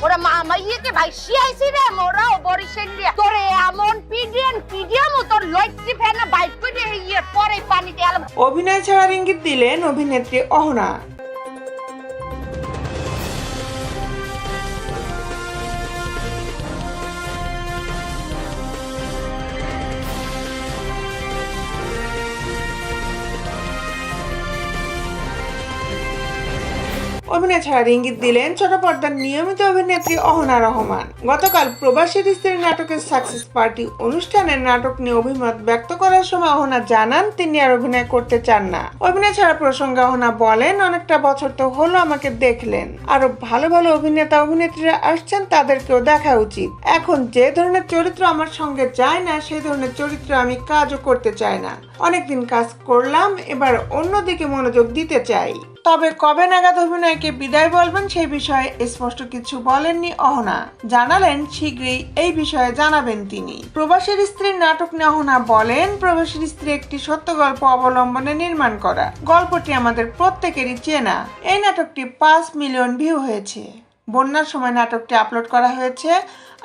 ওরা মামাইয়েকে ভাই শিয়াইছি রে মোরা ও বরিশাল রে তোরে এমন পিডিয়াম তোর লইছি ফেনা বাইক করে ইয়ে পরে পানিতে আলো। অভিনয় ছাড়ার ইঙ্গিত দিলেন অভিনেত্রী অহনা। অভিনয় ছাড়ার ইঙ্গিত দিলেন ছোট পর্দার নিয়মিত অভিনেত্রী অহনা রহমান। গতকাল প্রবাসীর স্ত্রী নাটকের সাকসেস পার্টি অনুষ্ঠানের নাটক নিয়ে অভিমত ব্যক্ত করার সময় অহনা জানান তিনি আর অভিনয় করতে চান না। অভিনয় ছাড়া প্রসঙ্গে অহনা বলেন, অনেকটা বছর তো হলো আমাকে দেখলেন, আরো ভালো ভালো অভিনেতা অভিনেত্রীরা আসছেন, তাদেরকেও দেখা উচিত। এখন যে ধরনের চরিত্র আমার সঙ্গে যায় না সেই ধরনের চরিত্র আমি কাজও করতে চাই না। অনেকদিন কাজ করলাম, এবার অন্যদিকে মনোযোগ দিতে চাই। তবে কবে নাগাদ অভিনয়কে বিদায় বলবেন সেই বিষয়ে স্পষ্ট কিছু বলেননি অহনা। জানালেন শীঘ্রই এই বিষয়ে জানাবেন তিনি। প্রবাসীর স্ত্রীর নাটক নিয়ে অহনা বলেন, প্রবাসীর স্ত্রী একটি সত্য গল্প অবলম্বনে নির্মাণ করা। গল্পটি আমাদের প্রত্যেকেরই চেনা। এই নাটকটি 5 মিলিয়ন ভিউ হয়েছে। বন্যার সময় নাটকটি আপলোড করা হয়েছে।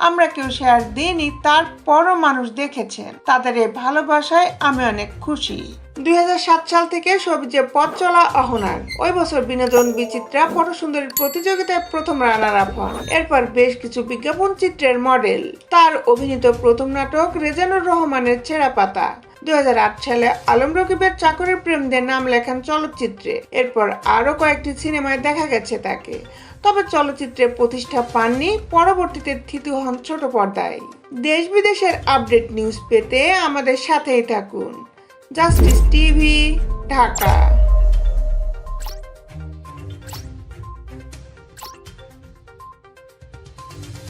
আমরা কেউ শেয়ার দিইনি, তারপরও মানুষ দেখেছেন। তাদের এই ভালোবাসায় আমি অনেক খুশি। 2007 সাল থেকে সবুজে পথ চলা অহনার। ওই বছর বিনোদন বিচিত্রা ফটোসুন্দরীর প্রতিযোগিতায় প্রথম রানার আপ হন। এরপর বেশ কিছু বিজ্ঞাপন চিত্রের মডেল। তার অভিনীত প্রথম নাটক রেজানুর রহমানের ছেঁড়া পাতা। 2008 সালে আলম রকিবের চাকরের প্রেম দিয়ে নাম লেখান চলচ্চিত্রে। এরপর আরো কয়েকটি সিনেমায় দেখা গেছে তাকে, তবে চলচ্চিত্রে প্রতিষ্ঠা পাননি। পরবর্তীতে থিতু হন ছোট পর্দায়। দেশ বিদেশের আপডেট নিউজ পেতে আমাদের সাথেই থাকুন। Justice TV, Dhaka.